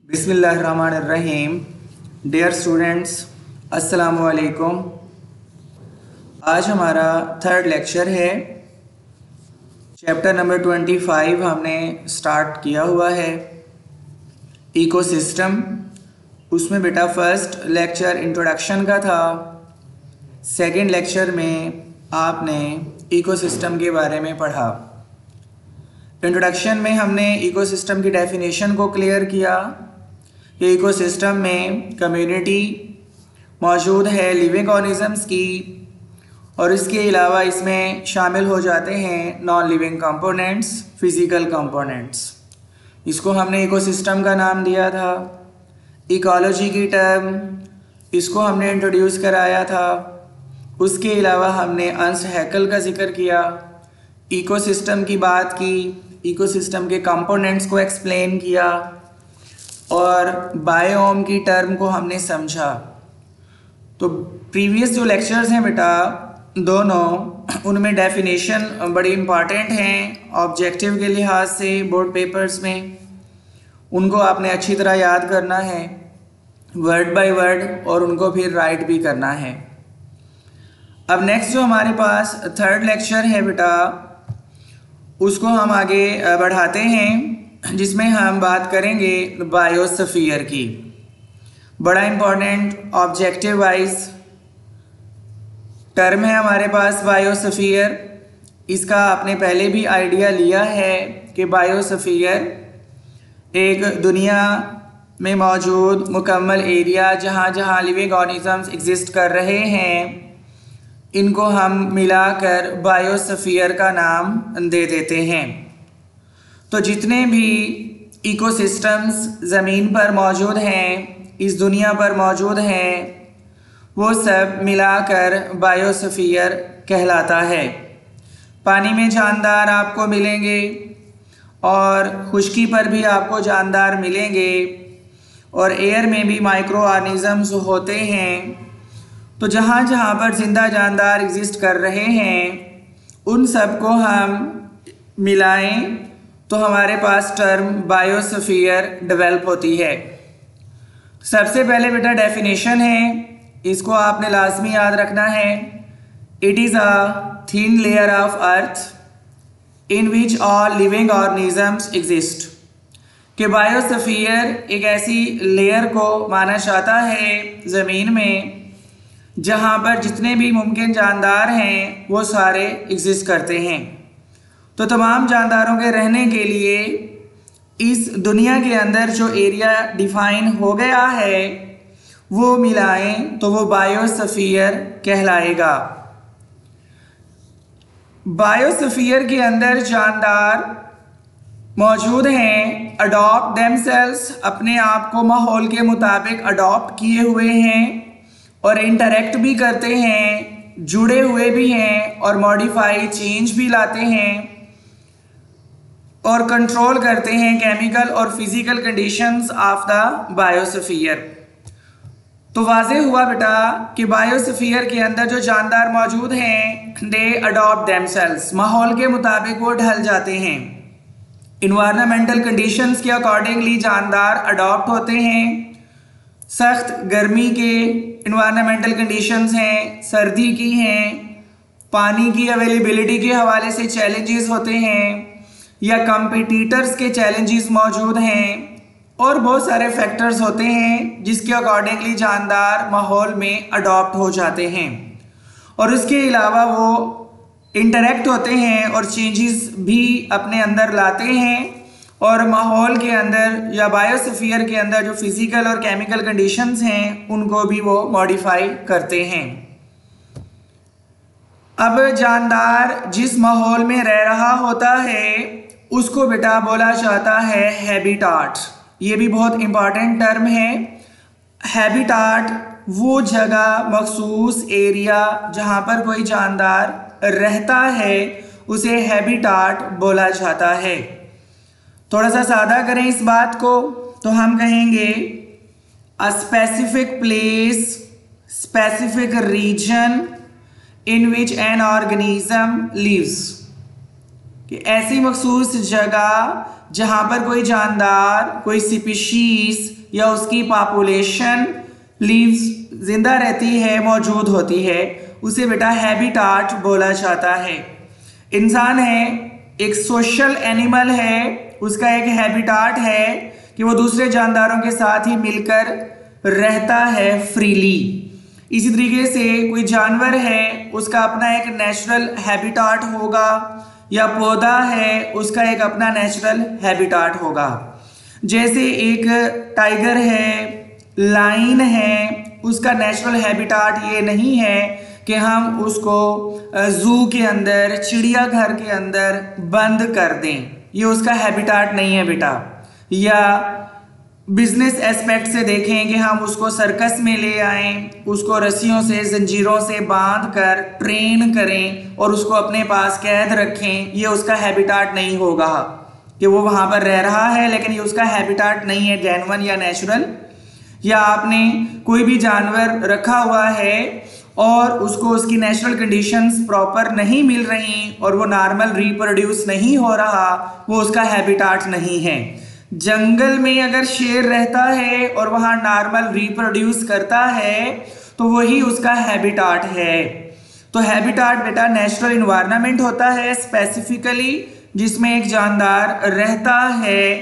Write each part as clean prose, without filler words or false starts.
बिस्मिल्लाहिर्रहमानिर्रहीम। Dear students, अस्सलामु अलैकुम। आज हमारा थर्ड लेक्चर है। चैप्टर नंबर 25 हमने स्टार्ट किया हुआ है, इकोसिस्टम। उसमें बेटा फर्स्ट लेक्चर इंट्रोडक्शन का था। सेकंड लेक्चर में आपने इकोसिस्टम के बारे में पढ़ा। इंट्रोडक्शन में हमने इकोसिस्टम की डेफिनेशन को क्लियर किया कि इकोसिस्टम में कम्युनिटी मौजूद है लिविंग ऑर्गेनिजम्स की, और इसके अलावा इसमें शामिल हो जाते हैं non living components, physical components. इसको हमने इकोसिस्टम का नाम दिया था। इकोलॉजी की टर्म इसको हमने इंट्रोड्यूस कराया था। उसके अलावा हमने अर्नस्ट हैकल का जिक्र किया, इकोसिस्टम की बात की, इकोसिस्टम के कंपोनेंट्स को एक्सप्लेन किया, और बायोम की टर्म को हमने समझा। तो प्रीवियस जो लेक्चर्स हैं बेटा दोनों, उनमें डेफिनेशन बड़ी इम्पॉर्टेंट हैं ऑब्जेक्टिव के लिहाज से बोर्ड पेपर्स में। उनको आपने अच्छी तरह याद करना है वर्ड बाय वर्ड, और उनको फिर राइट भी करना है। अब नेक्स्ट जो हमारे पास थर्ड लेक्चर है बेटा, उसको हम आगे बढ़ाते हैं, जिसमें हम बात करेंगे बायोस्फीयर की। बड़ा इम्पॉर्टेंट ऑब्जेक्टिव वाइज टर्म है हमारे पास बायोस्फीयर। इसका आपने पहले भी आइडिया लिया है कि बायोस्फीयर एक दुनिया में मौजूद मुकम्मल एरिया जहाँ जहाँ लिविंग ऑर्गेनिजम्स एग्जिस्ट कर रहे हैं, इनको हम मिलाकर बायोस्फीयर का नाम दे देते हैं। तो जितने भी इकोसिस्टम्स ज़मीन पर मौजूद हैं, इस दुनिया पर मौजूद हैं, वो सब मिलाकर बायोस्फीयर कहलाता है। पानी में जानदार आपको मिलेंगे, और खुश्की पर भी आपको जानदार मिलेंगे, और एयर में भी माइक्रो ऑर्गेनिजम्स होते हैं। तो जहाँ जहाँ पर जिंदा जानदार एग्जिस्ट कर रहे हैं, उन सब को हम मिलाएं तो हमारे पास टर्म बायोस्फीयर डेवलप होती है। सबसे पहले बेटा डेफिनेशन है, इसको आपने लाजमी याद रखना है। It is a thin layer of earth in which all living organisms exist. कि बायोस्फीयर एक ऐसी लेयर को माना जाता है ज़मीन में जहाँ पर जितने भी मुमकिन जानदार हैं वो सारे एग्जिस्ट करते हैं। तो तमाम जानदारों के रहने के लिए इस दुनिया के अंदर जो एरिया डिफाइन हो गया है वो मिलाएं तो वो बायोस्फीयर कहलाएगा। बायोस्फीयर के अंदर जानदार मौजूद हैं, अडॉप्ट देमसेल्व्स, अपने आप को माहौल के मुताबिक अडॉप्ट किए हुए हैं, और इंटरेक्ट भी करते हैं, जुड़े हुए भी हैं, और मॉडिफाई चेंज भी लाते हैं, और कंट्रोल करते हैं केमिकल और physical conditions of the biosphere. तो वाज़ेह हुआ बेटा कि बायोस्फीयर के अंदर जो जानदार मौजूद हैं, दे अडॉप्ट देमसेल्व्स, माहौल के मुताबिक वो ढल जाते हैं। इन्वायरमेंटल कंडीशंस के अकॉर्डिंगली जानदार अडॉप्ट होते हैं। सख्त गर्मी के इन्वायरमेंटल कंडीशंस हैं, सर्दी की हैं, पानी की अवेलेबिलिटी के हवाले से चैलेंजेस होते हैं, या कंपटीटर्स के चैलेंजेस मौजूद हैं, और बहुत सारे फैक्टर्स होते हैं जिसके अकॉर्डिंगली जानदार माहौल में अडॉप्ट हो जाते हैं। और उसके अलावा वो इंटरेक्ट होते हैं और चेंजेस भी अपने अंदर लाते हैं, और माहौल के अंदर या बायोस्फीयर के अंदर जो फिज़िकल और केमिकल कंडीशंस हैं उनको भी वो मॉडिफाई करते हैं। अब जानदार जिस माहौल में रह रहा होता है उसको बेटा बोला जाता है हैबिटाट। ये भी बहुत इम्पॉर्टेंट टर्म है। हैबिटाट वो जगह, मखसूस एरिया जहाँ पर कोई जानदार रहता है, उसे हैबिटाट बोला जाता है। थोड़ा सा सादा करें इस बात को तो हम कहेंगे a specific place, specific region in which an organism lives. कि ऐसी मखसूस जगह जहाँ पर कोई जानदार, कोई स्पीशीज या उसकी पॉपुलेशन लीव्स जिंदा रहती है, मौजूद होती है, उसे बेटा हैबिटाट बोला जाता है। इंसान है, एक सोशल एनिमल है, उसका एक हैबिटाट है कि वो दूसरे जानदारों के साथ ही मिलकर रहता है फ्रीली। इसी तरीके से कोई जानवर है, उसका अपना एक नेचुरल हैबिटाट होगा, या पौधा है, उसका एक अपना नेचुरल हैबिटाट होगा। जैसे एक टाइगर है, लायन है, उसका नेचुरल हैबिटाट ये नहीं है कि हम उसको जू के अंदर, चिड़ियाघर के अंदर बंद कर दें, ये उसका हैबिटाट नहीं है बेटा। या बिजनेस एस्पेक्ट से देखें कि हम उसको सर्कस में ले आएं, उसको रस्सियों से, जंजीरों से बांध कर ट्रेन करें और उसको अपने पास कैद रखें, ये उसका हैबिटाट नहीं होगा कि वो वहाँ पर रह रहा है, लेकिन ये उसका हैबिटाट नहीं है जेन्युइन या नेचुरल। या आपने कोई भी जानवर रखा हुआ है और उसको उसकी नेचुरल कंडीशंस प्रॉपर नहीं मिल रही और वो नॉर्मल रिप्रोड्यूस नहीं हो रहा, वो उसका हैबिटाट नहीं है। जंगल में अगर शेर रहता है और वहाँ नॉर्मल रिप्रोड्यूस करता है तो वही उसका हैबिटाट है। तो हैबिटाट बेटा नेचुरल इन्वायरमेंट होता है स्पेसिफिकली जिसमें एक जानदार रहता है,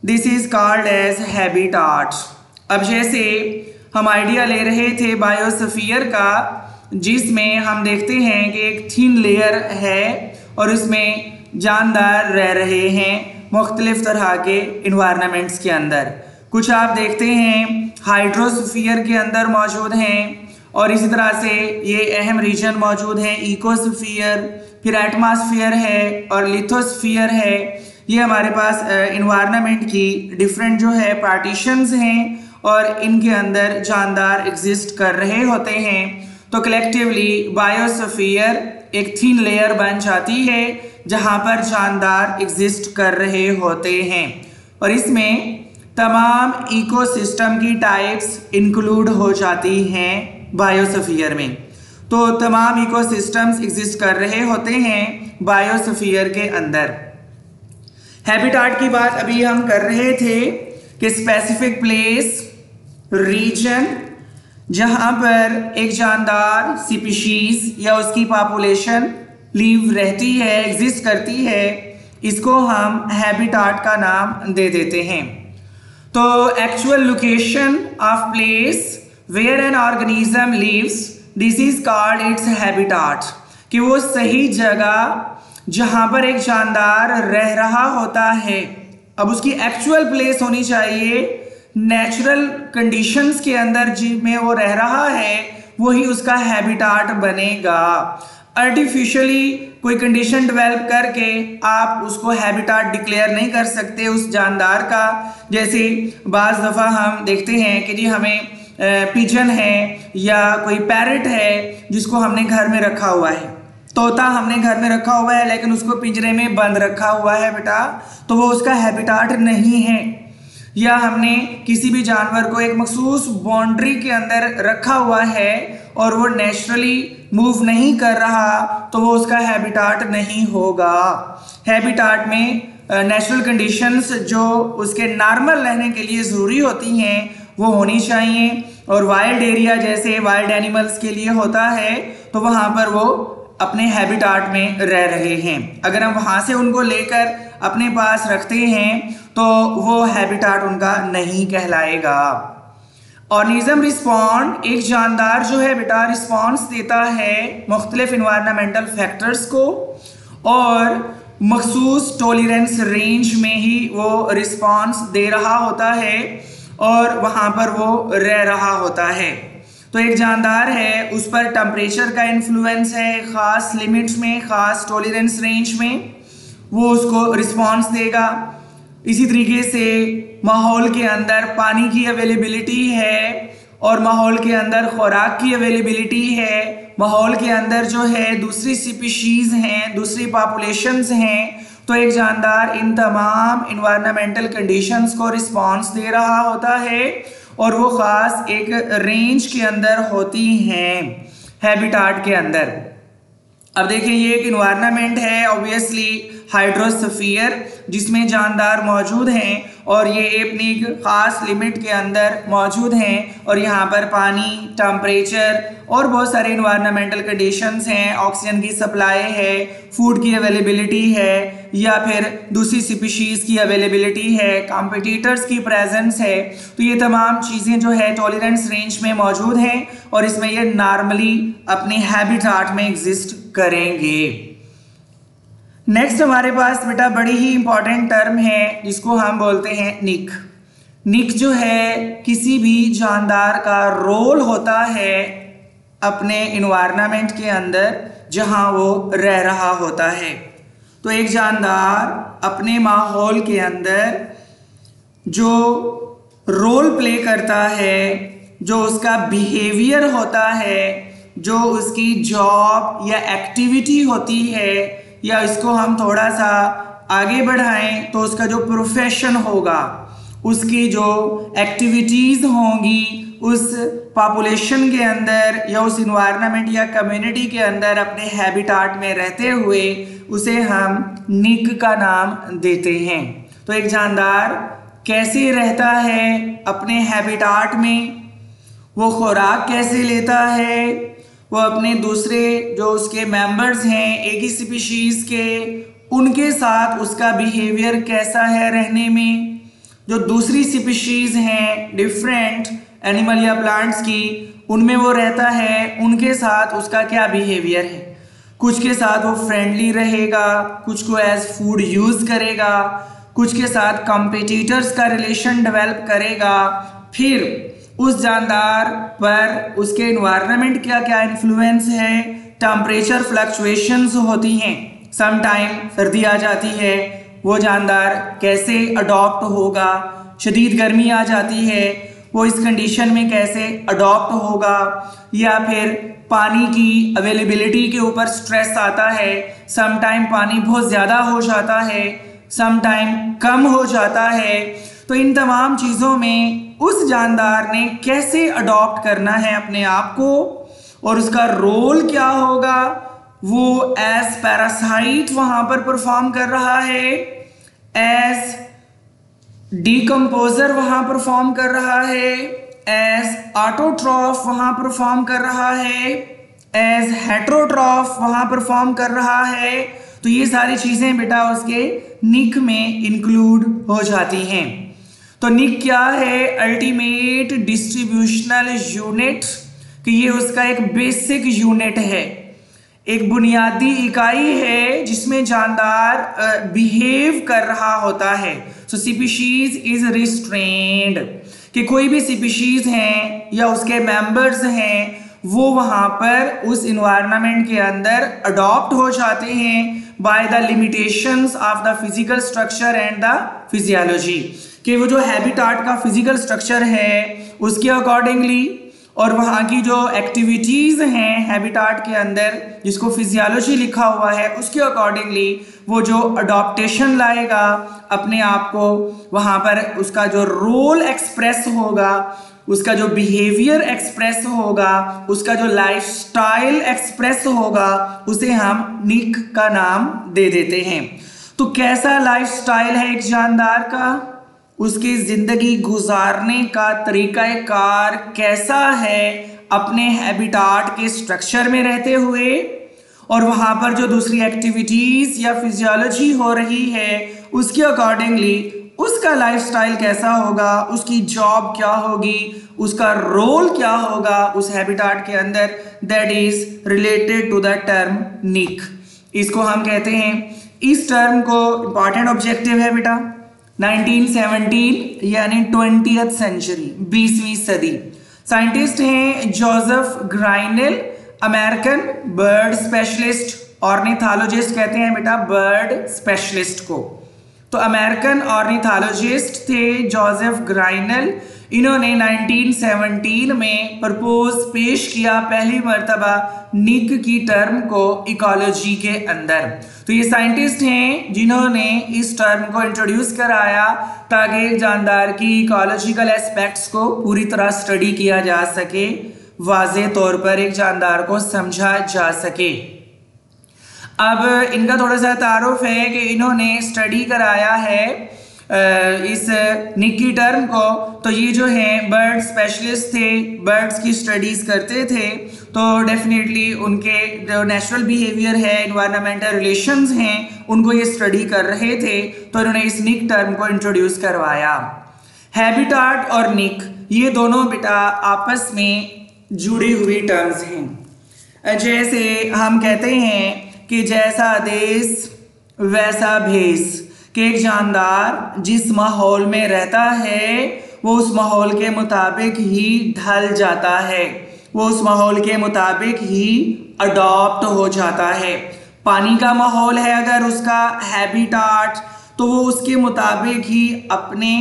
this is called as habitat. अब जैसे हम आइडिया ले रहे थे बायोस्फीयर का, जिसमें हम देखते हैं कि एक थिन लेयर है और उसमें जानदार रह रहे हैं मुख्तलिफ तरह के इन्वायरमेंट्स के अंदर। कुछ आप देखते हैं हाइड्रोस्फीयर के अंदर मौजूद हैं, और इसी तरह से ये अहम रीजन मौजूद हैं इकोस्फीयर, फिर एटमॉस्फेयर है और लिथोस्फीयर है। ये हमारे पास इन्वायरमेंट की डिफरेंट जो है पार्टीशंस हैं और इनके अंदर जानदार एग्जिस्ट कर रहे होते हैं। तो कलेक्टिवली बायोस्फीयर एक थिन लेयर बन जाती है जहाँ पर जानदार एग्जिस्ट कर रहे होते हैं, और इसमें तमाम इकोसिस्टम की टाइप्स इंक्लूड हो जाती हैं बायोस्फीयर में। तो तमाम इकोसिस्टम्स एग्जिस्ट कर रहे होते हैं बायोस्फीयर के अंदर। हैबिटाट की बात अभी हम कर रहे थे कि स्पेसिफिक प्लेस, रीजन, जहाँ पर एक जानदार स्पीशीज या उसकी पॉपुलेशन लीव रहती है, एग्जिस्ट करती है, इसको हम हैबिटाट का नाम दे देते हैं। तो actual location of place where an organism lives, this is called its habitat, कि वो सही जगह जहाँ पर एक जानदार रह रहा होता है। अब उसकी एक्चुअल प्लेस होनी चाहिए, नेचुरल कंडीशंस के अंदर जिनमें वो रह रहा है वही उसका हैबिटाट बनेगा। आर्टिफिशियली कोई कंडीशन डेवलप करके आप उसको हैबिटाट डिक्लेयर नहीं कर सकते उस जानदार का। जैसे बाज़ दफ़ा हम देखते हैं कि जी हमें पिजन है या कोई पैरट है जिसको हमने घर में रखा हुआ है, तोता हमने घर में रखा हुआ है लेकिन उसको पिंजरे में बंद रखा हुआ है बेटा, तो वो उसका हैबिटाट नहीं है। या हमने किसी भी जानवर को एक मखसूस बाउंड्री के अंदर रखा हुआ है और वो नेचुरली मूव नहीं कर रहा, तो वो उसका हैबिटाट नहीं होगा। हैबिटाट में नेचुरल कंडीशंस जो उसके नॉर्मल रहने के लिए ज़रूरी होती हैं वो होनी चाहिए, और वाइल्ड एरिया जैसे वाइल्ड एनिमल्स के लिए होता है तो वहाँ पर वो अपने हैबिटाट में रह रहे हैं। अगर हम वहाँ से उनको लेकर अपने पास रखते हैं तो वो हैबिटाट उनका नहीं कहलाएगा। ऑर्गेनिज्म रिस्पॉन्ड, एक जानदार जो है बेटा रिस्पॉन्स देता है मुख्तलिफ इन्वायरमेंटल फैक्टर्स को, और मखसूस टॉलरेंस रेंज में ही वो रिस्पॉन्स दे रहा होता है और वहाँ पर वो रह रहा होता है। तो एक जानदार है, उस पर टेम्परेचर का इन्फ्लुएंस है, ख़ास लिमिट्स में, ख़ास टॉलरेंस रेंज में वो उसको रिस्पॉन्स देगा। इसी तरीके से माहौल के अंदर पानी की अवेलेबिलिटी है और माहौल के अंदर खुराक की अवेलेबिलिटी है, माहौल के अंदर जो है दूसरी स्पीशीज़ हैं, दूसरी पॉपुलेशंस हैं, तो एक जानदार इन तमाम इन्वायरमेंटल कंडीशंस को रिस्पॉन्स दे रहा होता है और वो ख़ास एक रेंज के अंदर होती हैं हैबिटाट के अंदर। अब देखिए ये एक इन्वायरमेंट है, ऑब्वियसली हाइड्रोस्फीयर जिसमें जानदार मौजूद हैं और ये अपनी एक ख़ास लिमिट के अंदर मौजूद हैं और यहाँ पर पानी, टेम्परेचर और बहुत सारे इन्वायरमेंटल कंडीशंस हैं, ऑक्सीजन की सप्लाई है, फूड की अवेलेबिलिटी है या फिर दूसरी स्पीशीज़ की अवेलेबिलिटी है, कॉम्पिटिटर्स की प्रेजेंस है। तो ये तमाम चीज़ें जो है टॉलरेंस रेंज में मौजूद हैं और इसमें ये नॉर्मली अपने हैबिटाट में एग्जिस्ट करेंगे। नेक्स्ट हमारे पास बेटा बड़ी ही इंपॉर्टेंट टर्म है जिसको हम बोलते हैं निक। निक जो है किसी भी जानदार का रोल होता है अपने इन्वायरमेंट के अंदर जहां वो रह रहा होता है। तो एक जानदार अपने माहौल के अंदर जो रोल प्ले करता है, जो उसका बिहेवियर होता है, जो उसकी जॉब या एक्टिविटी होती है, या इसको हम थोड़ा सा आगे बढ़ाएं तो उसका जो प्रोफेशन होगा, उसकी जो एक्टिविटीज़ होंगी उस पॉपुलेशन के अंदर या उस इन्वायरमेंट या कम्युनिटी के अंदर अपने हैबिटाट में रहते हुए उसे हम निक का नाम देते हैं। तो एक जानदार कैसे रहता है अपने हैबिटाट में, वो खुराक कैसे लेता है, वो अपने दूसरे जो उसके मेंबर्स हैं एक ही स्पीशीज़ के, उनके साथ उसका बिहेवियर कैसा है रहने में, जो दूसरी स्पीशीज़ हैं डिफरेंट एनिमल या प्लांट्स की, उनमें वो रहता है, उनके साथ उसका क्या बिहेवियर है। कुछ के साथ वो फ्रेंडली रहेगा, कुछ को एज फूड यूज़ करेगा, कुछ के साथ कॉम्पिटिटर्स का रिलेशन डेवलप करेगा। फिर उस जानदार पर उसके इन्वायरमेंट क्या क्या इन्फ्लुएंस है, टेम्परेचर फ्लक्चुएशंस होती हैं, सम टाइम सर्दी आ जाती है, वो जानदार कैसे अडॉप्ट होगा, शदीद गर्मी आ जाती है, वो इस कंडीशन में कैसे अडॉप्ट होगा, या फिर पानी की अवेलेबिलिटी के ऊपर स्ट्रेस आता है, सम टाइम पानी बहुत ज़्यादा हो जाता है, सम टाइम कम हो जाता है। तो इन तमाम चीज़ों में उस जानदार ने कैसे अडॉप्ट करना है अपने आप को और उसका रोल क्या होगा, वो एज पैरासाइट वहाँ पर परफॉर्म कर रहा है, एज डीकम्पोजर वहाँ परफॉर्म कर रहा है, एज ऑटोट्रॉफ वहाँ परफॉर्म कर रहा है, एज हेट्रोट्रॉफ वहाँ परफॉर्म कर रहा है। तो ये सारी चीज़ें बेटा उसके निक में इंक्लूड हो जाती हैं। तो निक क्या है? अल्टीमेट डिस्ट्रीब्यूशनल यूनिट, कि ये उसका एक बेसिक यूनिट है, एक बुनियादी इकाई है जिसमें जानदार बिहेव कर रहा होता है। सो स्पीशीज इज रिस्ट्रेन्ड, कि कोई भी स्पीशीज हैं या उसके मेंबर्स हैं वो वहाँ पर उस इन्वायरमेंट के अंदर अडॉप्ट हो जाते हैं by the limitations of the physical structure and the physiology, कि वो जो हैबिटाट का फिजिकल स्ट्रक्चर है उसके अकॉर्डिंगली और वहाँ की जो एक्टिविटीज़ हैं हैबिटाट के अंदर जिसको फिजियोलॉजी लिखा हुआ है उसके अकॉर्डिंगली वो जो अडॉप्टेशन लाएगा अपने आप को, वहाँ पर उसका जो रोल एक्सप्रेस होगा, उसका जो बिहेवियर एक्सप्रेस होगा, उसका जो लाइफस्टाइल एक्सप्रेस होगा, उसे हम निक का नाम दे देते हैं। तो कैसा लाइफस्टाइल है एक जानदार का, उसकी ज़िंदगी गुजारने का तरीक़ाकार कैसा है अपने हैबिटाट के स्ट्रक्चर में रहते हुए, और वहाँ पर जो दूसरी एक्टिविटीज़ या फिजियोलॉजी हो रही है उसके अकॉर्डिंगली उसका लाइफस्टाइल कैसा होगा, उसकी जॉब क्या होगी, उसका रोल क्या होगा उस हैबिटाट के अंदर, that is related to the term niche. इसको हम कहते हैं, इस टर्म को इम्पॉर्टेंट ऑब्जेक्टिव है बेटा 1917 यानी 20th सेंचुरी, 20वीं सदी। साइंटिस्ट हैं Joseph Grinnell, American bird specialist, ornithologist कहते हैं बेटा बर्ड स्पेशलिस्ट को। तो अमेरिकन ऑर्निथोलॉजिस्ट थे जोसेफ ग्राइनेल, इन्होंने 1917 में प्रपोज पेश किया पहली मर्तबा निक की टर्म को इकोलॉजी के अंदर। तो ये साइंटिस्ट हैं जिन्होंने इस टर्म को इंट्रोड्यूस कराया ताकि जानदार की इकोलॉजिकल एस्पेक्ट्स को पूरी तरह स्टडी किया जा सके, वाज़े तौर पर एक जानदार को समझा जा सके। अब इनका थोड़ा सा तारुफ है कि इन्होंने स्टडी कराया है इस निक की टर्म को। तो ये जो हैं बर्ड स्पेशलिस्ट थे, बर्ड्स की स्टडीज़ करते थे, तो डेफिनेटली उनके जो नेचुरल बिहेवियर है, इन्वायरमेंटल रिलेशंस हैं, उनको ये स्टडी कर रहे थे। तो इन्होंने इस निक टर्म को इंट्रोड्यूस करवाया। हैबिटाट और निक ये दोनों बेटा आपस में जुड़ी हुई टर्म्स हैं। जैसे हम कहते हैं कि जैसा देश वैसा भेष, कि एक जानदार जिस माहौल में रहता है वो उस माहौल के मुताबिक ही ढल जाता है, वो उस माहौल के मुताबिक ही अडॉप्ट हो जाता है। पानी का माहौल है अगर उसका हैबिटाट, तो वो उसके मुताबिक ही अपने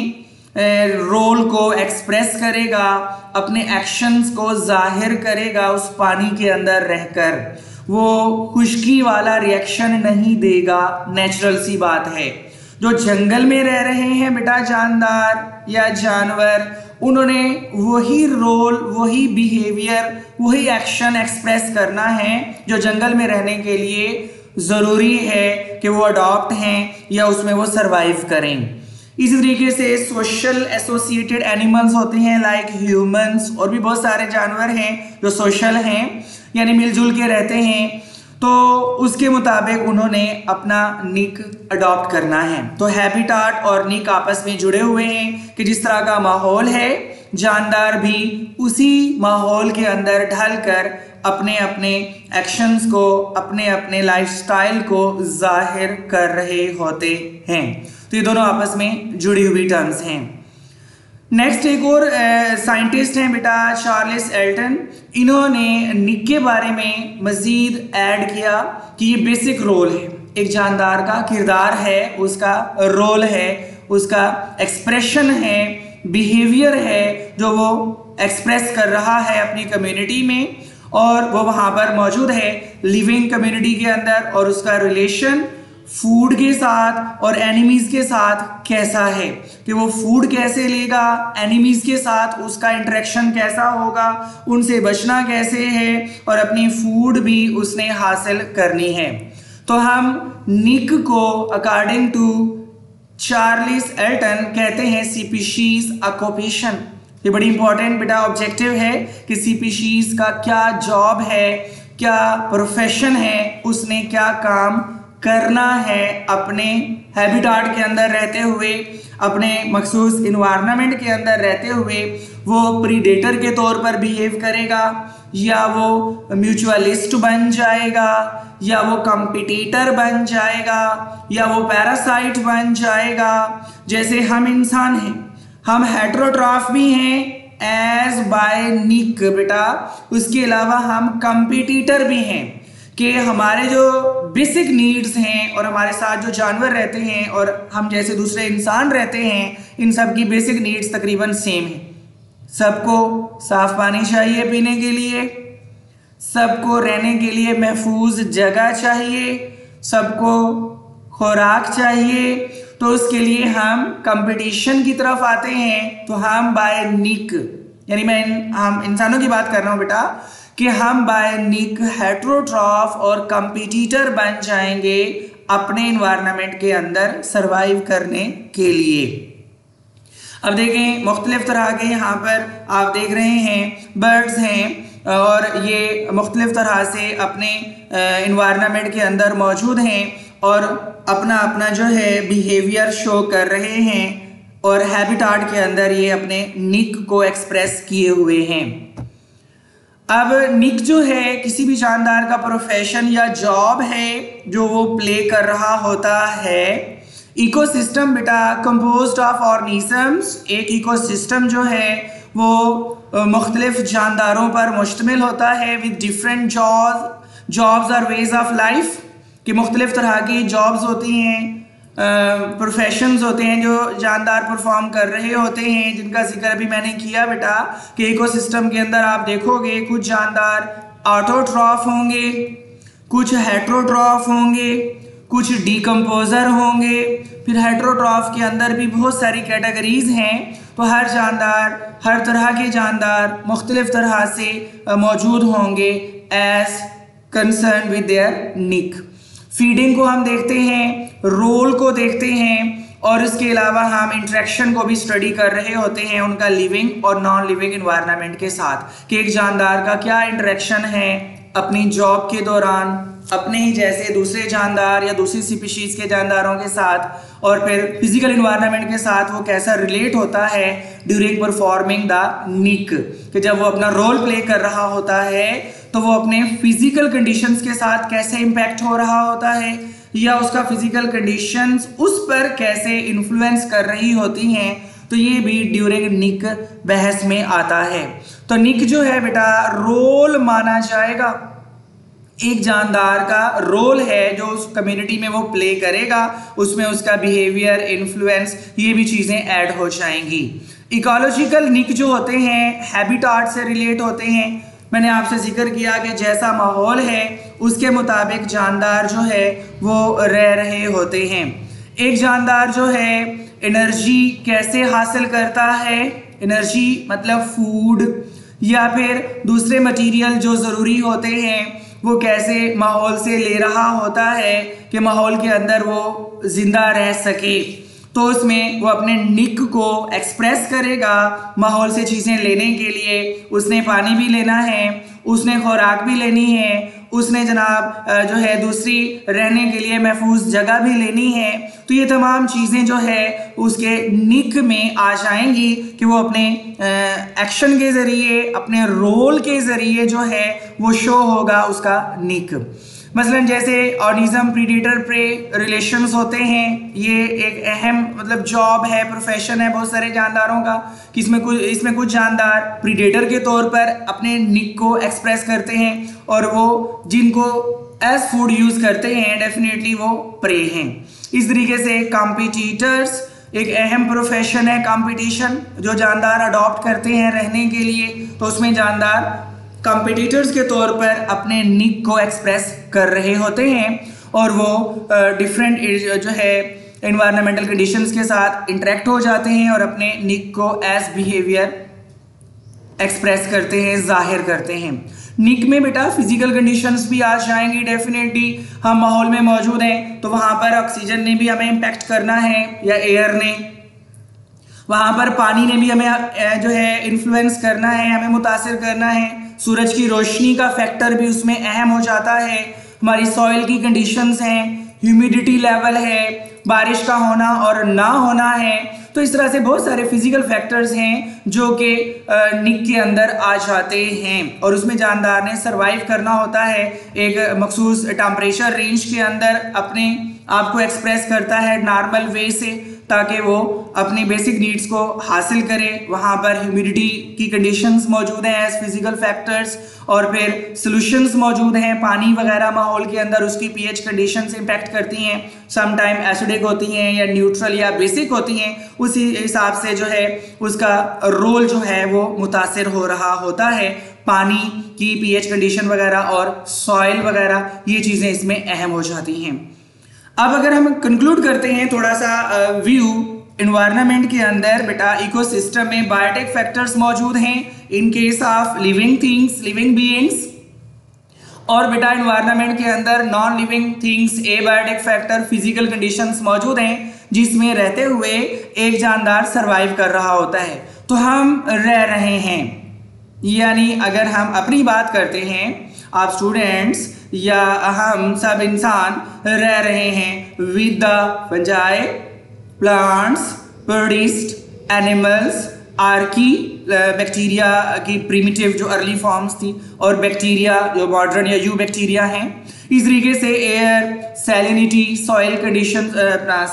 रोल को एक्सप्रेस करेगा, अपने एक्शंस को जाहिर करेगा उस पानी के अंदर रहकर। वो खुश्की वाला रिएक्शन नहीं देगा, नेचुरल सी बात है। जो जंगल में रह रहे हैं बेटा जानदार या जानवर, उन्होंने वही रोल, वही बिहेवियर, वही एक्शन एक्सप्रेस करना है जो जंगल में रहने के लिए ज़रूरी है कि वो अडॉप्ट हैं या उसमें वो सरवाइव करें। इसी तरीके से सोशल एसोसिएटेड एनिमल्स होते हैं लाइक ह्यूमंस, और भी बहुत सारे जानवर हैं जो सोशल हैं, यानी मिलजुल के रहते हैं। तो उसके मुताबिक उन्होंने अपना निक अडॉप्ट करना है। तो हैबिटाट और निक आपस में जुड़े हुए हैं कि जिस तरह का माहौल है, जानदार भी उसी माहौल के अंदर ढलकर अपने अपने एक्शंस को, अपने अपने लाइफस्टाइल को जाहिर कर रहे होते हैं। तो ये दोनों आपस में जुड़ी हुई टर्म्स हैं। नेक्स्ट एक और साइंटिस्ट हैं बेटा चार्ल्स एल्टन। इन्होंने निक के बारे में मज़ीद ऐड किया कि ये बेसिक रोल है, एक जानदार का किरदार है, उसका रोल है, उसका एक्सप्रेशन है, बिहेवियर है जो वो एक्सप्रेस कर रहा है अपनी कम्युनिटी में, और वो वहाँ पर मौजूद है लिविंग कम्युनिटी के अंदर, और उसका रिलेशन फूड के साथ और एनिमीज के साथ कैसा है, कि वो फूड कैसे लेगा, एनिमीज के साथ उसका इंटरेक्शन कैसा होगा, उनसे बचना कैसे है, और अपनी फूड भी उसने हासिल करनी है। तो हम निक को अकॉर्डिंग टू चार्ल्स एल्टन कहते हैं स्पीशीज ऑक्यूपेशन। ये बड़ी इंपॉर्टेंट बेटा ऑब्जेक्टिव है कि स्पीशीज का क्या जॉब है, क्या प्रोफेशन है, उसने क्या काम करना है अपने हैबिटाट के अंदर रहते हुए, अपने मखसूस इन्वायरमेंट के अंदर रहते हुए। वो प्रीडेटर के तौर पर बिहेव करेगा, या वो म्यूचुअलिस्ट बन जाएगा, या वो कंपटीटर बन जाएगा, या वो पैरासाइट बन जाएगा। जैसे हम इंसान हैं, हम हेटेरोट्रॉफ भी हैं एज बाय निक बेटा, उसके अलावा हम कंपटीटर भी हैं कि हमारे जो बेसिक नीड्स हैं और हमारे साथ जो जानवर रहते हैं और हम जैसे दूसरे इंसान रहते हैं, इन सब की बेसिक नीड्स तकरीबन सेम है। सबको साफ पानी चाहिए पीने के लिए, सबको रहने के लिए महफूज जगह चाहिए, सबको खुराक चाहिए। तो उसके लिए हम कंपटीशन की तरफ आते हैं। तो हम बाय निक, यानी हम इंसानों की बात कर रहा हूँ बेटा, कि हम बाय निक हेटेरोट्रॉफ और कंपटीटर बन जाएंगे अपने इन्वायरमेंट के अंदर सरवाइव करने के लिए। अब देखें मुख्तलिफ तरह के यहाँ पर आप देख रहे हैं बर्ड्स हैं, और ये मुख्तलिफ तरह से अपने इन्वायरमेंट के अंदर मौजूद हैं और अपना अपना जो है बिहेवियर शो कर रहे हैं, और हैबिटाट के अंदर ये अपने निक को एक्सप्रेस किए हुए हैं। अब निक जो है किसी भी जानदार का प्रोफेशन या जॉब है जो वो प्ले कर रहा होता है। इकोसिस्टम बेटा कंपोज्ड ऑफ ऑर्गेनिजम्स, एक इकोसिस्टम जो है वो मुख्तलिफ जानदारों पर मुश्तमिल होता है विद डिफरेंट जॉब्स और वेज ऑफ लाइफ, कि मुख्तलिफ तरह की जॉब्स होती हैं, प्रोफेशंस होते हैं जो जानदार परफॉर्म कर रहे होते हैं, जिनका जिक्र अभी मैंने किया बेटा कि इकोसिस्टम के अंदर आप देखोगे कुछ जानदार ऑटोट्रॉफ होंगे, कुछ हेटेरोट्रॉफ होंगे, कुछ डीकम्पोजर होंगे। फिर हेटेरोट्रॉफ के अंदर भी बहुत सारी कैटेगरीज हैं। तो हर जानदार, हर तरह के जानदार मुख्तलिफ तरह से मौजूद होंगे as concern with their niche. Feeding को हम देखते हैं, रोल को देखते हैं, और इसके अलावा हम इंटरेक्शन को भी स्टडी कर रहे होते हैं उनका लिविंग और नॉन लिविंग एनवायरनमेंट के साथ, कि एक जानदार का क्या इंटरेक्शन है अपनी जॉब के दौरान अपने ही जैसे दूसरे जानदार या दूसरी स्पीशीज के जानदारों के साथ, और फिर फिजिकल एनवायरनमेंट के साथ वो कैसा रिलेट होता है ड्यूरिंग परफॉर्मिंग द निक, कि जब वो अपना रोल प्ले कर रहा होता है तो वो अपने फिजिकल कंडीशंस के साथ कैसे इम्पैक्ट हो रहा होता है, या उसका फिजिकल कंडीशंस उस पर कैसे इन्फ्लुएंस कर रही होती हैं। तो ये भी ड्यूरिंग निक बहस में आता है। तो निक जो है बेटा रोल माना जाएगा, एक जानदार का रोल है जो उस कम्युनिटी में वो प्ले करेगा, उसमें उसका बिहेवियर, इन्फ्लुएंस, ये भी चीज़ें ऐड हो जाएंगी। इकोलॉजिकल निक जो होते हैं हैबिटाट से रिलेट होते हैं। मैंने आपसे जिक्र किया कि जैसा माहौल है उसके मुताबिक जानदार जो है वो रह रहे होते हैं। एक जानदार जो है एनर्जी कैसे हासिल करता है, एनर्जी मतलब फूड या फिर दूसरे मटेरियल जो ज़रूरी होते हैं वो कैसे माहौल से ले रहा होता है कि माहौल के अंदर वो ज़िंदा रह सके। तो उसमें वो अपने निक को एक्सप्रेस करेगा माहौल से चीज़ें लेने के लिए। उसने पानी भी लेना है, उसने खुराक भी लेनी है, उसने जनाब जो है दूसरी रहने के लिए महफूज जगह भी लेनी है। तो ये तमाम चीज़ें जो है उसके निक में आ जाएंगी कि वो अपने एक्शन के ज़रिए, अपने रोल के ज़रिए जो है वो शो होगा उसका निक। मसलन जैसे ऑर्गेनिज्म प्रीडेटर प्रे रिलेशंस होते हैं, ये एक अहम मतलब जॉब है, प्रोफेशन है बहुत सारे जानदारों का, कि इसमें कुछ जानदार प्रीडेटर के तौर पर अपने निक को एक्सप्रेस करते हैं और वो जिनको एज फूड यूज़ करते हैं डेफिनेटली वो प्रे हैं। इस तरीके से कॉम्पिटिटर्स एक अहम प्रोफेशन है, कंपटीशन जो जानदार अडॉप्ट करते हैं रहने के लिए। तो उसमें जानदार कॉम्पिटिटर्स के तौर पर अपने निक को एक्सप्रेस कर रहे होते हैं और वो डिफरेंट जो है एनवायरमेंटल कंडीशंस के साथ इंटरेक्ट हो जाते हैं और अपने निक को एज बिहेवियर एक्सप्रेस करते हैं, जाहिर करते हैं। निक में बेटा फिजिकल कंडीशंस भी आ जाएंगी डेफिनेटली। हम माहौल में मौजूद हैं तो वहाँ पर ऑक्सीजन ने भी हमें इम्पेक्ट करना है या एयर ने, वहाँ पर पानी ने भी हमें जो है इन्फ्लुएंस करना है, हमें मुतासिर करना है। सूरज की रोशनी का फैक्टर भी उसमें अहम हो जाता है। हमारी सॉइल की कंडीशंस हैं, ह्यूमिडिटी लेवल है, बारिश का होना और ना होना है। तो इस तरह से बहुत सारे फिजिकल फैक्टर्स हैं जो कि निक के अंदर आ जाते हैं और उसमें जानदार ने सरवाइव करना होता है एक मखसूस टेम्परेचर रेंज के अंदर, अपने आप को एक्सप्रेस करता है नॉर्मल वे से ताकि वो अपनी बेसिक नीड्स को हासिल करे। वहाँ पर ह्यूमिडिटी की कंडीशंस मौजूद हैं एज फिजिकल फैक्टर्स, और फिर सॉल्यूशंस मौजूद हैं, पानी वगैरह माहौल के अंदर उसकी पीएच कंडीशंस इम्पैक्ट करती हैं, सम टाइम एसिडिक होती हैं या न्यूट्रल या बेसिक होती हैं। उसी हिसाब से जो है उसका रोल जो है वो मुतासिर हो रहा होता है। पानी की पीएच कंडीशन वगैरह और सॉइल वगैरह ये चीज़ें इसमें अहम हो जाती हैं। अब अगर हम कंक्लूड करते हैं थोड़ा सा व्यू एनवायरनमेंट के अंदर, बेटा इकोसिस्टम में बायोटिक फैक्टर्स मौजूद हैं in case of living things, living beings, और बेटा एनवायरनमेंट के अंदर non living things abiotic factor, physical conditions मौजूद हैं जिसमें रहते हुए एक जानदार सरवाइव कर रहा होता है। तो हम रह रहे हैं, यानी अगर हम अपनी बात करते हैं, आप स्टूडेंट्स या हम सब इंसान रह रहे हैं with the fungi, plants, protist, animals, Archie bacteria की प्रिमिटिव जो अर्ली फॉर्म्स थी, और बैक्टीरिया जो मॉडर्न या यू बैक्टीरिया हैं। इस तरीके से air, salinity, soil condition,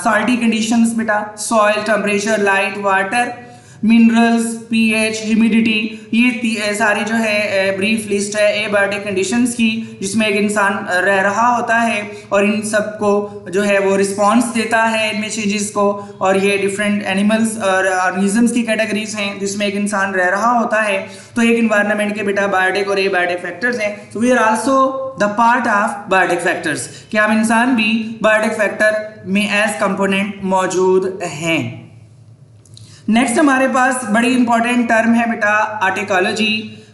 salty conditions बेटा, soil temperature, light, water, minerals, pH, humidity, ये सारी जो है ब्रीफ लिस्ट है एबायोटिक कंडीशंस की जिसमें एक इंसान रह रहा होता है और इन सब को जो है वो रिस्पॉन्स देता है इनमें चेंजेस को। और ये डिफरेंट एनिमल्स और ऑर्गेनिजम्स की कैटेगरीज हैं जिसमें एक इंसान रह रहा होता है। तो एक इन्वायरमेंट के बेटा बायोटिक और एबायोटिक फैक्टर्स हैं। So we are also the part of biotic factors, कि हम इंसान भी बायोटिक फैक्टर में एज कंपोनेंट मौजूद हैं। नेक्स्ट हमारे पास बड़ी इंपॉर्टेंट टर्म है बेटा आर्टिकोलॉजी।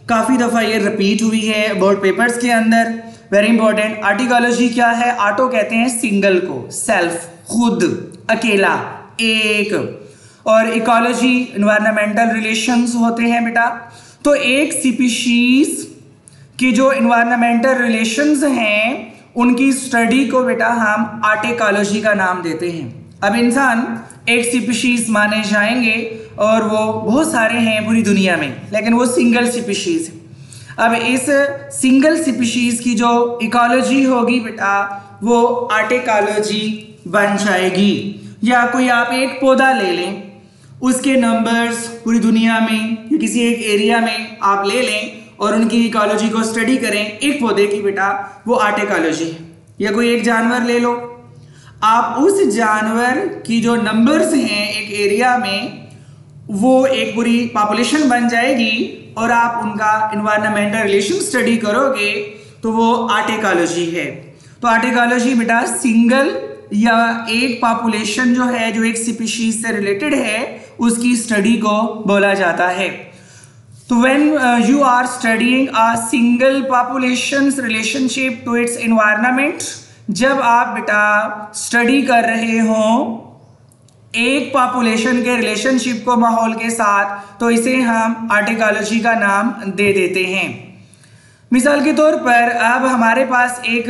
काफ़ी दफ़ा ये रिपीट हुई है बोर्ड पेपर्स के अंदर। Very important. आर्टिकोलॉजी क्या है? आर्टो कहते हैं सिंगल को, सेल्फ, खुद, अकेला, एक, और इकोलॉजी इन्वायरमेंटल रिलेशंस होते हैं बेटा। तो एक स्पीशीज की जो इन्वायरमेंटल रिलेशंस हैं उनकी स्टडी को बेटा हम आर्टिकोलॉजी का नाम देते हैं। अब इंसान एक स्पीशीज माने जाएंगे और वो बहुत सारे हैं पूरी दुनिया में, लेकिन वो सिंगल स्पीशीज है। अब इस सिंगल स्पीशीज की जो इकोलॉजी होगी बेटा वो आर्टिकोलॉजी बन जाएगी। या कोई आप एक पौधा ले लें, उसके नंबर्स पूरी दुनिया में या किसी एक एरिया में आप ले लें और उनकी इकोलॉजी को स्टडी करें एक पौधे की बेटा, वो आर्टिकोलॉजी है। या कोई एक जानवर ले लो, आप उस जानवर की जो नंबर्स हैं एक एरिया में, वो एक पूरी पॉपुलेशन बन जाएगी और आप उनका इन्वायरमेंटल रिलेशन स्टडी करोगे तो वो आर्टिकोलॉजी है। तो आर्टिकोलॉजी बेटा सिंगल या एक पॉपुलेशन जो है, जो एक स्पीशीज से रिलेटेड है, उसकी स्टडी को बोला जाता है। तो when you are studying a single populations relationship to its environment, जब आप बेटा स्टडी कर रहे हो एक पॉपुलेशन के रिलेशनशिप को माहौल के साथ, तो इसे हम आर्टिकोलॉजी का नाम दे देते हैं। मिसाल के तौर पर अब हमारे पास एक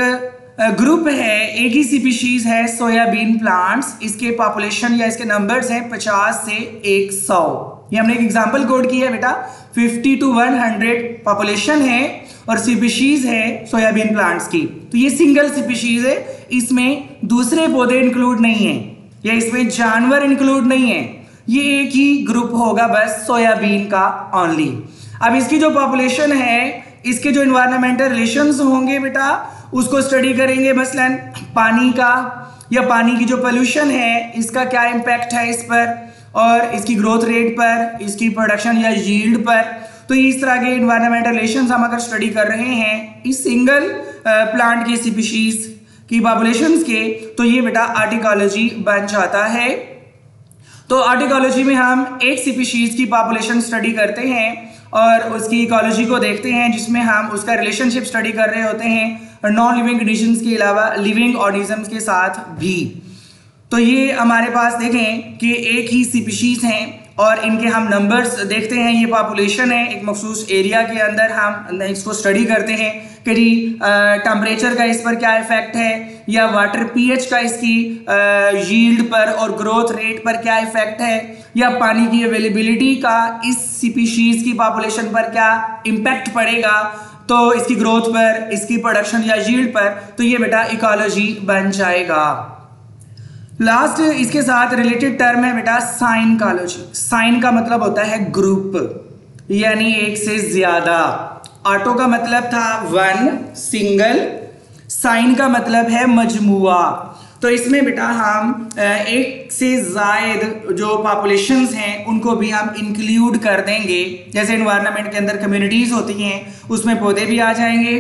ग्रुप है, एक ही स्पीशीज है, सोयाबीन प्लांट्स। इसके पॉपुलेशन या इसके नंबर्स हैं 50 से 100। ये हमने एक एग्जांपल कोड की है बेटा। 50 to 100 पॉपुलेशन है और स्पीशीज है सोयाबीन प्लांट्स की। तो ये सिंगल स्पीशीज है, इसमें दूसरे पौधे इंक्लूड नहीं है या इसमें जानवर इंक्लूड नहीं है, ये एक ही ग्रुप होगा बस सोयाबीन का ओनली। अब इसकी जो पॉपुलेशन है, इसके जो इन्वायरमेंटल रिलेशंस होंगे बेटा, उसको स्टडी करेंगे। मसलन पानी का या पानी की जो पोल्यूशन है, इसका क्या इम्पैक्ट है इस पर और इसकी ग्रोथ रेट पर, इसकी प्रोडक्शन या यील्ड पर। तो इस तरह के इन्वायरमेंटल रिलेशंस हम अगर स्टडी कर रहे हैं इस सिंगल प्लांट की स्पीशीज की पॉपुलेशंस के, तो ये बेटा आर्टिकोलॉजी बन जाता है। तो आर्टिकोलॉजी में हम एक स्पीशीज की पॉपुलेशन स्टडी करते हैं और उसकी इकोलॉजी को देखते हैं, जिसमें हम उसका रिलेशनशिप स्टडी कर रहे होते हैं नॉन लिविंग कंडीशंस के अलावा लिविंग ऑर्गेनिजम्स के साथ भी। तो ये हमारे पास देखें कि एक ही स्पीशीज हैं और इनके हम नंबर्स देखते हैं। ये पॉपुलेशन है, एक मखसूस एरिया के अंदर हम इसको स्टडी करते हैं कि टेम्परेचर का इस पर क्या इफेक्ट है, या वाटर पीएच का इसकी यील्ड पर और ग्रोथ रेट पर क्या इफेक्ट है, या पानी की अवेलेबिलिटी का इस स्पीशीज की पॉपुलेशन पर क्या इम्पैक्ट पड़ेगा, तो इसकी ग्रोथ पर, इसकी प्रोडक्शन या यील्ड पर। तो ये बेटा इकोलॉजी बन जाएगा। लास्ट इसके साथ रिलेटेड टर्म है बेटा साइनोलॉजी। साइन का मतलब होता है ग्रुप, यानी एक से ज्यादा। ऑटो का मतलब था वन, सिंगल। साइन का मतलब है मजमुआ। तो इसमें बेटा हम एक से जायद जो पॉपुलेशंस हैं उनको भी हम इंक्लूड कर देंगे। जैसे एनवायरनमेंट के अंदर कम्युनिटीज होती हैं, उसमें पौधे भी आ जाएंगे,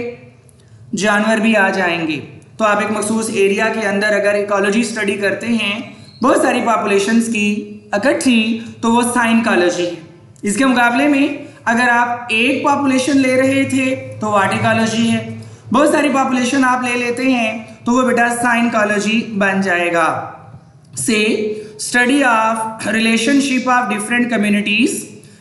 जानवर भी आ जाएंगे। तो आप एक मखसूस एरिया के अंदर अगर इकोलॉजी स्टडी करते हैं बहुत सारी पॉपुलेशंस की इकट्ठी, तो वो साइनोलॉजी है। इसके मुकाबले में अगर आप एक पॉपुलेशन ले रहे थे तो आर्टिकोलॉजी है, बहुत सारी पॉपुलेशन आप ले लेते हैं तो वो बेटा साइनोलॉजी बन जाएगा। से study of relationship of different communities,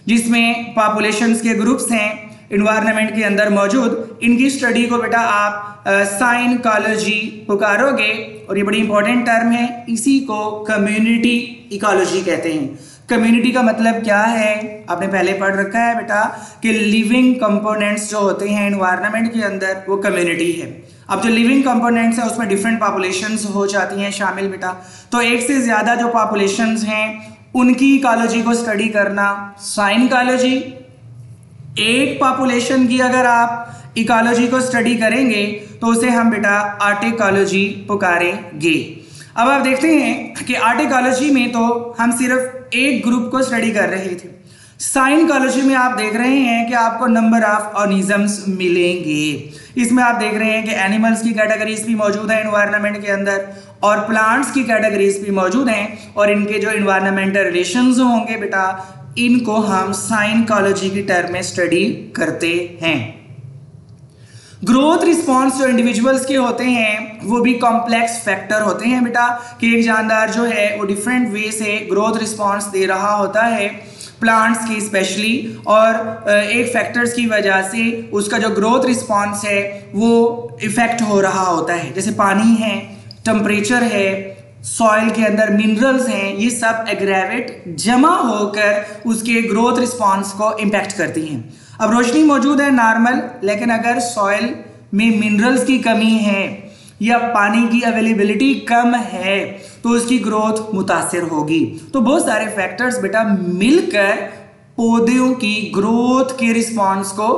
जिसमें पॉपुलेशंस के ग्रुप्स हैं इन्वायरमेंट के अंदर मौजूद, इनकी स्टडी को बेटा आप साइनोलॉजी पुकारोगे। और ये बड़ी इंपॉर्टेंट टर्म है, इसी को कम्युनिटी इकोलॉजी कहते हैं। कम्युनिटी का मतलब क्या है, आपने पहले पढ़ रखा है बेटा कि लिविंग कंपोनेंट्स जो होते हैं एनवायरनमेंट के अंदर वो कम्युनिटी है। अब जो लिविंग कंपोनेंट्स है उसमें डिफरेंट पॉपुलेशंस हो जाती हैं शामिल बेटा। तो एक से ज़्यादा जो पॉपुलेशंस हैं उनकी इकोलॉजी को स्टडी करना साइनोलॉजी। एक पॉपुलेशन की अगर आप इकोलॉजी को स्टडी करेंगे तो उसे हम बेटा आर्टिकोलॉजी पुकारेंगे। अब आप देखते हैं कि आर्टिकोलॉजी में तो हम सिर्फ एक ग्रुप को स्टडी कर रहे थे। साइनोलॉजी में आप देख रहे हैं कि आपको नंबर ऑफ ऑर्गेनिजम्स मिलेंगे। इसमें आप देख रहे हैं कि एनिमल्स की कैटेगरीज भी मौजूद है एनवायरनमेंट के अंदर और प्लांट्स की कैटेगरीज भी मौजूद हैं, और इनके जो इन्वायरमेंटल रिलेशंस होंगे बेटा इनको हम साइनोलॉजी की टर्म में स्टडी करते हैं। ग्रोथ रिस्पॉन्स जो इंडिविजुअल्स के होते हैं वो भी कॉम्प्लेक्स फैक्टर होते हैं बेटा, कि एक जानदार जो है वो डिफरेंट वे से ग्रोथ रिस्पॉन्स दे रहा होता है प्लांट्स की स्पेशली, और एक फैक्टर्स की वजह से उसका जो ग्रोथ रिस्पॉन्स है वो इफेक्ट हो रहा होता है, जैसे पानी है, टेम्परेचर है, सॉइल के अंदर मिनरल्स हैं, ये सब एग्रेवेट जमा होकर उसके ग्रोथ रिस्पॉन्स को इम्पैक्ट करती हैं। अब रोशनी मौजूद है नॉर्मल, लेकिन अगर सॉइल में मिनरल्स की कमी है या पानी की अवेलेबिलिटी कम है तो उसकी ग्रोथ मुतासिर होगी। तो बहुत सारे फैक्टर्स बेटा मिलकर पौधों की ग्रोथ के रिस्पॉन्स को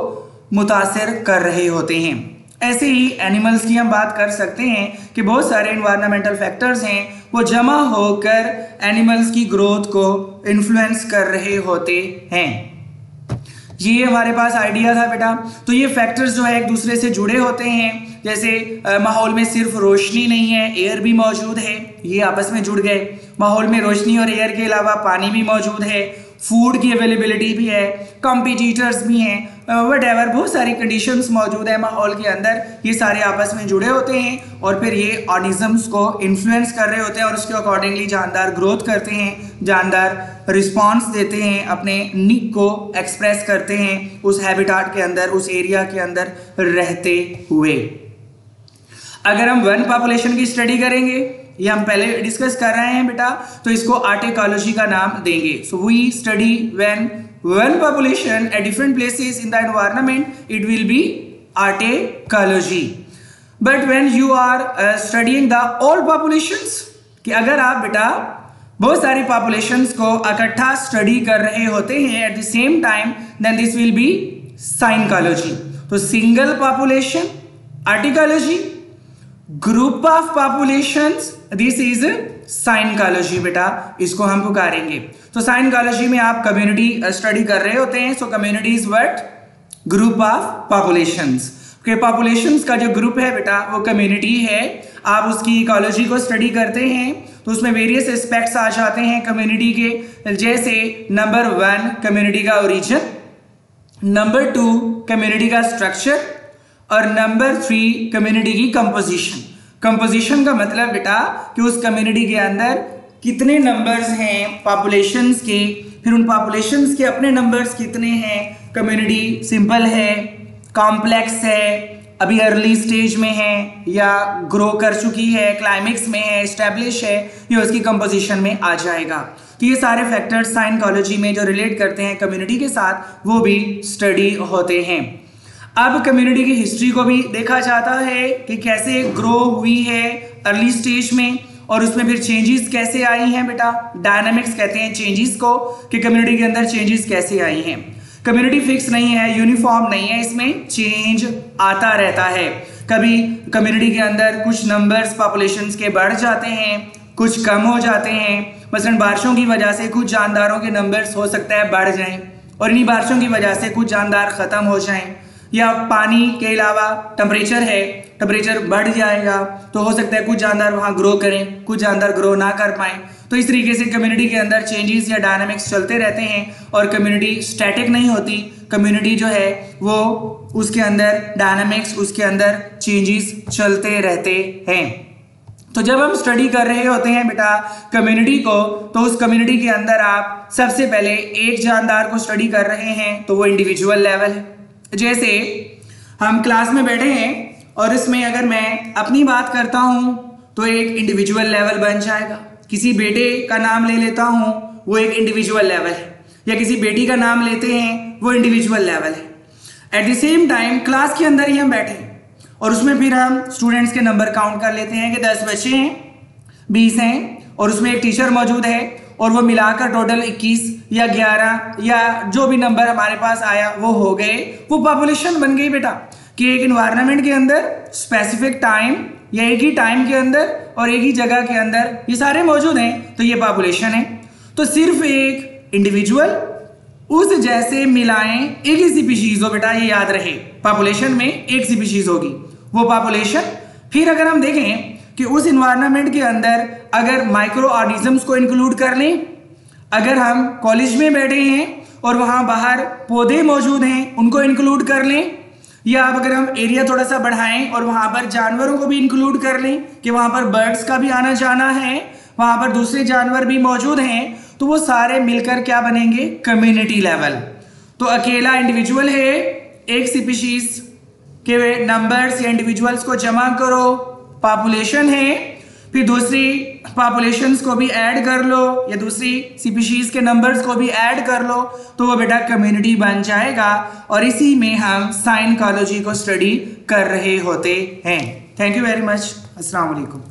मुतासिर कर रहे होते हैं। ऐसे ही एनिमल्स की हम बात कर सकते हैं कि बहुत सारे एनवायरमेंटल फैक्टर्स हैं वो जमा होकर एनिमल्स की ग्रोथ को इन्फ्लुएंस कर रहे होते हैं। ये हमारे पास आइडिया था बेटा। तो ये फैक्टर्स जो है एक दूसरे से जुड़े होते हैं, जैसे माहौल में सिर्फ रोशनी नहीं है, एयर भी मौजूद है, ये आपस में जुड़ गए। माहौल में रोशनी और एयर के अलावा पानी भी मौजूद है, फूड की अवेलेबिलिटी भी है, कॉम्पिटिटर्स भी हैं, वटएवर बहुत सारी कंडीशंस मौजूद है माहौल के अंदर, ये सारे आपस में जुड़े होते हैं और फिर ये ऑर्गेनिजम्स को इन्फ्लुएंस कर रहे होते हैं और उसके अकॉर्डिंगली जानदार ग्रोथ करते हैं, जानदार रिस्पॉन्स देते हैं, अपने नीड को एक्सप्रेस करते हैं उस हैबिटाट के अंदर, उस एरिया के अंदर रहते हुए। अगर हम वन पॉपुलेशन की स्टडी करेंगे, ये हम पहले डिस्कस कर रहे हैं बेटा, तो इसको आर्टिकोलॉजी का नाम देंगे। So we study when one population at different places in the environment, it will be autecology. But when you are studying the all populations, कि अगर आप बेटा बहुत सारी पॉपुलेशंस को इकट्ठा स्टडी कर रहे होते हैं at the same time, then this will be synecology. तो single population autecology, group of populations this is synecology बेटा, इसको हम पुकारेंगे। तो साइनकोलॉजी में आप कम्युनिटी स्टडी कर रहे होते हैं। सो community is what? Group of populations. के पॉपुलेशंस का जो ग्रुप है बेटा वो कम्युनिटी है। आप उसकी इकोलॉजी को स्टडी करते हैं तो उसमें वेरियस एस्पेक्ट्स आ जाते हैं कम्युनिटी के, जैसे नंबर 1 कम्युनिटी का ओरिजिन, नंबर 2 कम्युनिटी का स्ट्रक्चर और नंबर 3 कम्युनिटी की कंपोजिशन। कंपोजिशन का मतलब बेटा कि उस कम्युनिटी के अंदर कितने नंबर्स हैं पॉपुलेशंस के, फिर उन पॉपुलेशंस के अपने नंबर्स कितने हैं, कम्युनिटी सिंपल है, कॉम्प्लेक्स है, अभी अर्ली स्टेज में है या ग्रो कर चुकी है, क्लाइमेक्स में है, एस्टेब्लिश है, ये उसकी कंपोजिशन में आ जाएगा। तो ये सारे फैक्टर्स साइनकोलॉजी में जो रिलेट करते हैं कम्युनिटी के साथ वो भी स्टडी होते हैं। अब कम्युनिटी की हिस्ट्री को भी देखा जाता है कि कैसे ग्रो हुई है अर्ली स्टेज में और उसमें फिर चेंजेस कैसे आई हैं बेटा। डायनामिक्स कहते हैं चेंजेस को, कि कम्युनिटी के अंदर चेंजेस कैसे आई हैं। कम्युनिटी फिक्स नहीं है, यूनिफॉर्म नहीं है, इसमें चेंज आता रहता है। कभी कम्युनिटी के अंदर कुछ नंबर्स पॉपुलेशंस के बढ़ जाते हैं, कुछ कम हो जाते हैं। मसलन बारिशों की वजह से कुछ जानदारों के नंबर्स हो सकता है बढ़ जाएं और इन्हीं बारिशों की वजह से कुछ जानदार ख़त्म हो जाएं, या पानी के अलावा टेम्परेचर है, टेम्परेचर बढ़ जाएगा तो हो सकता है कुछ जानदार वहाँ ग्रो करें, कुछ जानदार ग्रो ना कर पाएँ। तो इस तरीके से कम्युनिटी के अंदर चेंजेस या डायनामिक्स चलते रहते हैं और कम्युनिटी स्टैटिक नहीं होती। कम्युनिटी जो है वो उसके अंदर डायनामिक्स, उसके अंदर चेंजेस चलते रहते हैं। तो जब हम स्टडी कर रहे होते हैं बेटा कम्युनिटी को, तो उस कम्युनिटी के अंदर आप सबसे पहले एक जानदार को स्टडी कर रहे हैं तो वो इंडिविजुअल लेवल है। जैसे हम क्लास में बैठे हैं और इसमें अगर मैं अपनी बात करता हूं तो एक इंडिविजुअल लेवल बन जाएगा। किसी बेटे का नाम ले लेता हूं वो एक इंडिविजुअल लेवल है, या किसी बेटी का नाम लेते हैं वो इंडिविजुअल लेवल है। Eight the same time class के अंदर ही हम बैठे और उसमें फिर हम स्टूडेंट्स के नंबर काउंट कर लेते हैं कि 10 बच्चे हैं, 20 हैं और उसमें एक टीचर मौजूद है और वो मिलाकर टोटल 21 या 11 या जो भी नंबर हमारे पास आया वो हो गए। वो पॉपुलेशन बन गई बेटा, कि एक इन्वायरमेंट के अंदर स्पेसिफिक टाइम या एक ही टाइम के अंदर और एक ही जगह के अंदर ये सारे मौजूद हैं तो ये पॉपुलेशन है। तो सिर्फ एक इंडिविजुअल उस जैसे मिलाएं, एक ही स्पीशीज हो बेटा, ये याद रहे, पॉपुलेशन में एक स्पीशीज होगी वो पॉपुलेशन। फिर अगर हम देखें कि उस इन्वायरमेंट के अंदर अगर माइक्रो ऑर्गेनिजम्स को इंक्लूड कर लें, अगर हम कॉलेज में बैठे हैं और वहाँ बाहर पौधे मौजूद हैं उनको इंक्लूड कर लें, या अब अगर हम एरिया थोड़ा सा बढ़ाएं और वहां पर जानवरों को भी इंक्लूड कर लें कि वहां पर बर्ड्स का भी आना जाना है, वहां पर दूसरे जानवर भी मौजूद हैं, तो वो सारे मिलकर क्या बनेंगे, कम्युनिटी लेवल। तो अकेला इंडिविजुअल है, एक स्पीशीज के नंबर्स या इंडिविजुअल्स को जमा करो, पॉपुलेशन है, फिर दूसरी पॉपुलेशंस को भी ऐड कर लो या दूसरी स्पीशीज के नंबर्स को भी ऐड कर लो, तो वो बेटा कम्युनिटी बन जाएगा। और इसी में हम साइकोलॉजी को स्टडी कर रहे होते हैं। Thank you very much. अस्सलाम वालेकुम।